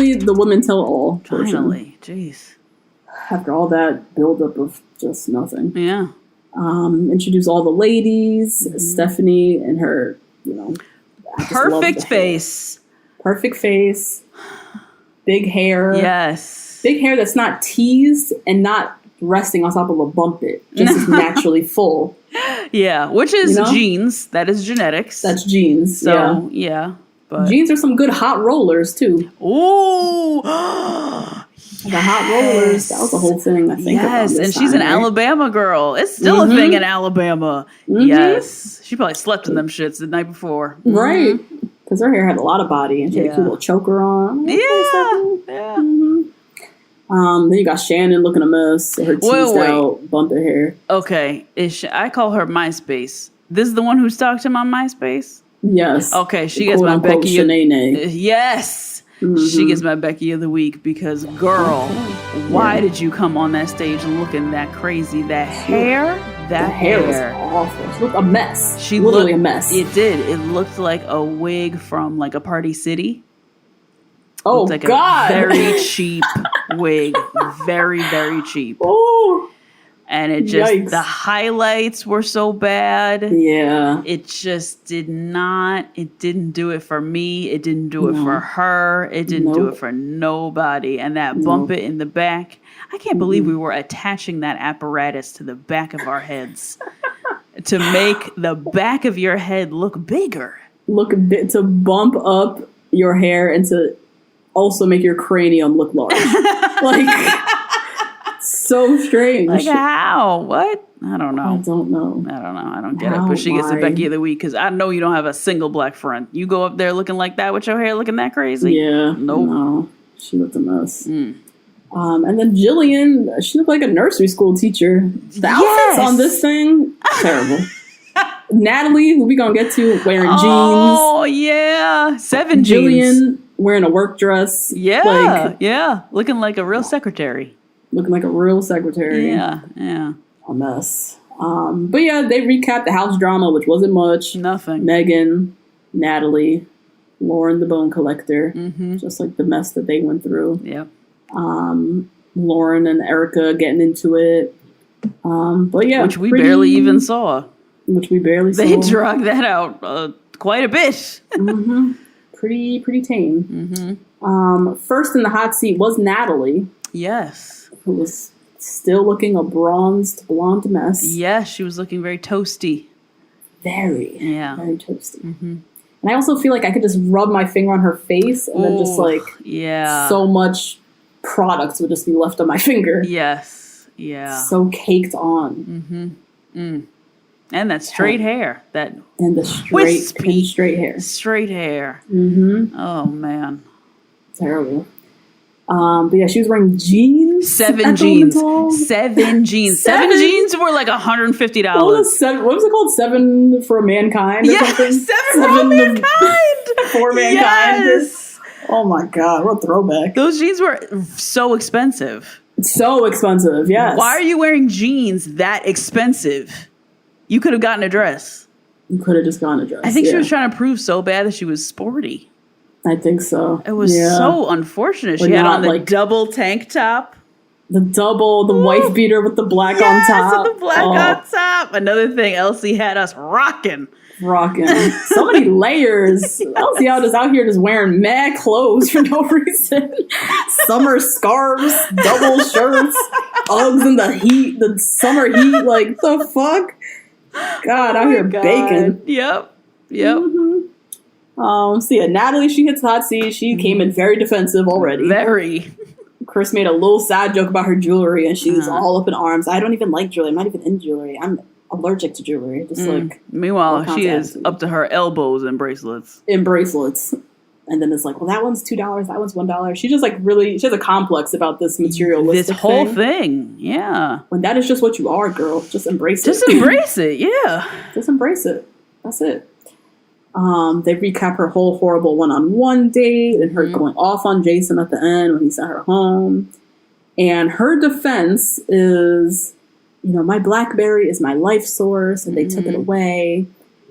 Finally, the women tell all. Finally. Jeez. After all that buildup of just nothing. Yeah. Introduce all the ladies. Stephanie and her, perfect face. Perfect face. Big hair. Yes. Big hair that's not teased and not resting on top of a bump it. Just is naturally full. Yeah, which is genes. That is genetics. That's genes. So, yeah. But genes are some good hot rollers, too. Ooh. The hot rollers. That was the whole thing, I think. Yes, and she's an Alabama girl. It's still a thing in Alabama. Yes. She probably slept in them shits the night before. Right. Because her hair had a lot of body, and she had a cute little choker on. Yeah. Then you got Shannon looking a mess. Her teased out, bumpy hair. Okay. I call her MySpace. This is the one who stalked him on MySpace? Yes. Okay, she gets my Becky. Yes. She gets my Becky of the week because, girl, why did you come on that stage looking that crazy? That hair was awful. She looked a mess. She literally a mess. It did. It looked like a wig from like a Party City. Oh, like God. A very cheap wig. Very, very cheap. Oh. And it just, the highlights were so bad. Yeah. It just it didn't do it for me. It didn't do it for her. It didn't do it for nobody. And that bump it in the back, I can't believe we were attaching that apparatus to the back of our heads to make the back of your head look bigger. To bump up your hair and to also make your cranium look large. So strange. Like how? What? I don't know. I don't know. I don't get it. But she gets the Becky of the week because I know you don't have a single black friend. You go up there looking like that with your hair looking that crazy? Yeah. Nope. No. She looked a mess. And then Jillian, she looked like a nursery school teacher. The outfits on this thing, terrible. Natalie, who we gonna get to, wearing jeans. Oh, yeah. 7 jeans. Jillian wearing a work dress. Yeah. Looking like a real secretary. Looking like a real secretary. Yeah. A mess. But yeah, they recapped the house drama, which wasn't much. Nothing. Megan, Natalie, Lauren the Bone Collector. Just like the mess that they went through. Yep. Lauren and Erica getting into it. But yeah. Which we barely even saw. They dragged that out quite a bit. Pretty tame. First in the hot seat was Natalie. Yes. Who was still looking a bronzed blonde mess. Yes, she was looking very toasty. Very toasty. And I also feel like I could just rub my finger on her face and then just so much product would just be left on my finger. Yes. Yeah. So caked on. And that straight hair. And the straight hair. Straight hair. Oh, man. Terrible. But yeah, she was wearing jeans. 7 jeans. 7 jeans. 7 jeans were like $150. What was it called? 7 for Mankind? Or something? 7 for Mankind. For Mankind. Yes. Oh my God, what a throwback. Those jeans were so expensive. So expensive, yes. Why are you wearing jeans that expensive? You could have gotten a dress. You could have just gotten a dress. I think she was trying to prove so bad that she was sporty. I think so. It was so unfortunate. She had on the double tank top. The wife beater with the black on top. With the black on top. Another thing, Elsie had us rocking. So many layers. Elsie is out here just wearing mad clothes for no reason. Summer scarves, double shirts, Uggs in the heat, the summer heat. Like, the fuck? God, out here baking. Yep. So yeah, Natalie, she hits the hot seat. She came in very defensive already. Very. Chris made a little sad joke about her jewelry, and she's all up in arms. I don't even like jewelry. I'm not even in jewelry. I'm allergic to jewelry. Meanwhile, she is up to her elbows in bracelets. And then it's like, well, that one's $2, that one's $1. She just she has a complex about this materialistic This whole thing. Yeah. When that is just what you are, girl. Just embrace it. Just embrace it, yeah. Just embrace it. That's it. They recap her whole horrible one-on-one date and her going off on Jason at the end when he sent her home. And her defense is, my BlackBerry is my life source and they took it away.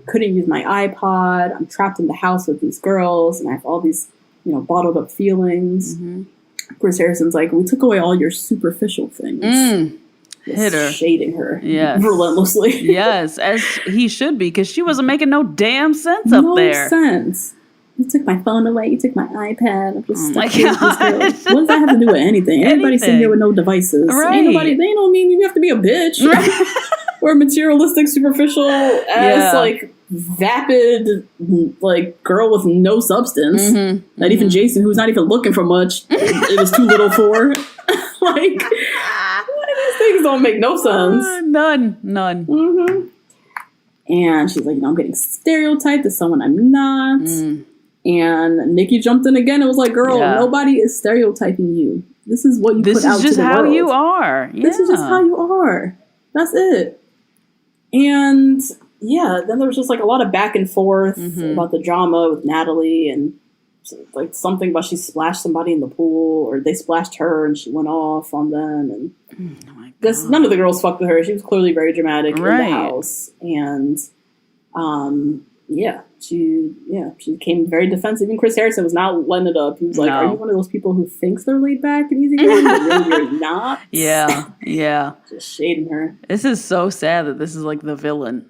Couldn't use my iPod. I'm trapped in the house with these girls and I have all these bottled up feelings. Chris Harrison's like, we took away all your superficial things. Hit her. Shading her. Yes. Relentlessly. Yes, as he should be, because she wasn't making no damn sense up there. No sense. You took my phone away. You took my iPad. I'm just stuck here with this girl. What does that have to do with anything? Everybody's sitting here with no devices. Right. They don't mean you have to be a bitch. Or materialistic, superficial, like vapid, like girl with no substance. That even Jason, who's not even looking for much, it was too little for. Like, these things don't make no sense. None. And she's like, I'm getting stereotyped as someone I'm not. And Nikki jumped in again and was like, girl, nobody is stereotyping you. This is what you put out to the world. This is just how you are. Yeah. This is just how you are. That's it. And then there was just like a lot of back and forth about the drama with Natalie, and like something about she splashed somebody in the pool, or they splashed her and she went off on them. And none of the girls fucked with her. She was clearly very dramatic in the house. And she became very defensive. Even Chris Harrison was not letting it up. He was like, are you one of those people who thinks they're laid back and easygoing, but really you're not? Yeah. Just shading her. This is so sad that this is like the villain.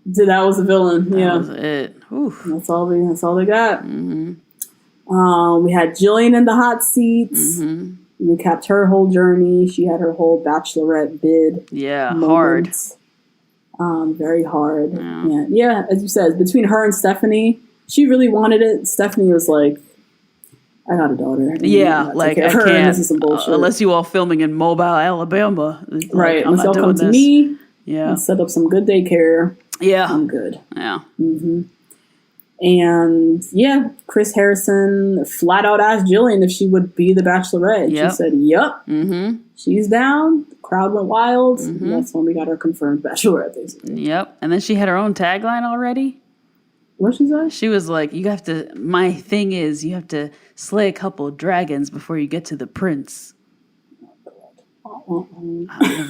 That was the villain. That was it. Oof. That's all they got. We had Jillian in the hot seats. We kept her whole journey. She had her whole Bachelorette bid. Yeah, hard. Very hard. Yeah, as you said, between her and Stephanie, she really wanted it. Stephanie was like, I got a daughter. I can't. This is some bullshit. Unless you all filming in Mobile, Alabama. Right. Unless y'all come to me and set up some good daycare. Yeah. I'm good. Yeah. And Chris Harrison flat out asked Jillian if she would be the Bachelorette. She said, yep. She's down. The crowd went wild. And that's when we got our confirmed Bachelorette, basically. Yep. And then she had her own tagline already. What she said? She was like, my thing is, you have to slay a couple of dragons before you get to the prince.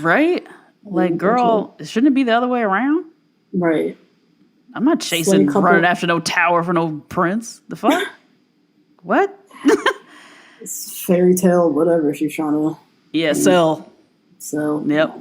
Right? Like, girl, shouldn't it be the other way around? Right. I'm not chasing, running after no tower for no prince. The fuck? What? It's fairy tale, whatever she's trying to. Yeah, sell. So. Yep.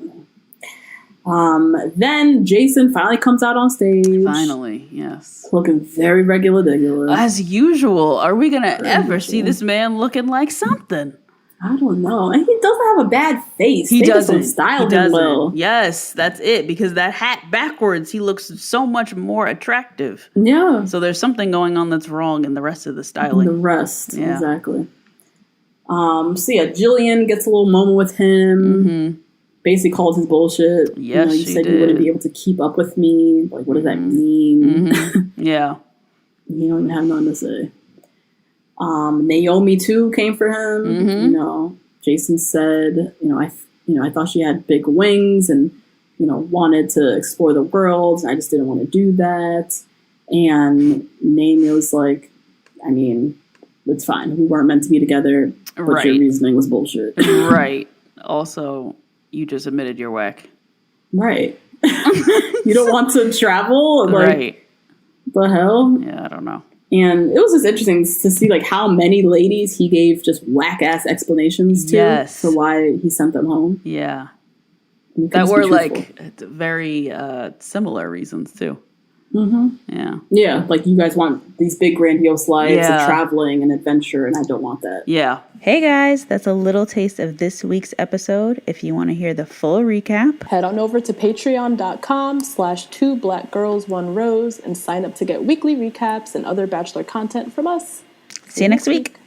Then Jason finally comes out on stage. Finally, yes. Looking very regular. As usual. Are we going to ever see this man looking like something? I don't know. And he doesn't have a bad face. He doesn't. Style him well. Yes, that's it. Because that hat backwards, he looks so much more attractive. Yeah. So there's something going on that's wrong in the rest of the styling. Exactly. Jillian gets a little moment with him. Basically calls his bullshit. Yes, you said you wouldn't be able to keep up with me. Like, what does that mean? Yeah. You don't even have nothing to say. Naomi too came for him. Jason said, I thought she had big wings and, wanted to explore the world. I just didn't want to do that. And Naomi was like, I mean, it's fine. We weren't meant to be together, but your reasoning was bullshit. Right. Also, you just admitted you're whack. Right. You don't want to travel? Right. The hell? Yeah, I don't know. And it was just interesting to see like how many ladies he gave just whack ass explanations to for why he sent them home. Yeah. That were like very similar reasons too. Yeah. Yeah, like you guys want these big grandiose lives of traveling and adventure, and I don't want that. Yeah. Hey guys, that's a little taste of this week's episode. If you want to hear the full recap, head on over to patreon.com/2blackgirls1rose and sign up to get weekly recaps and other Bachelor content from us. See you next week.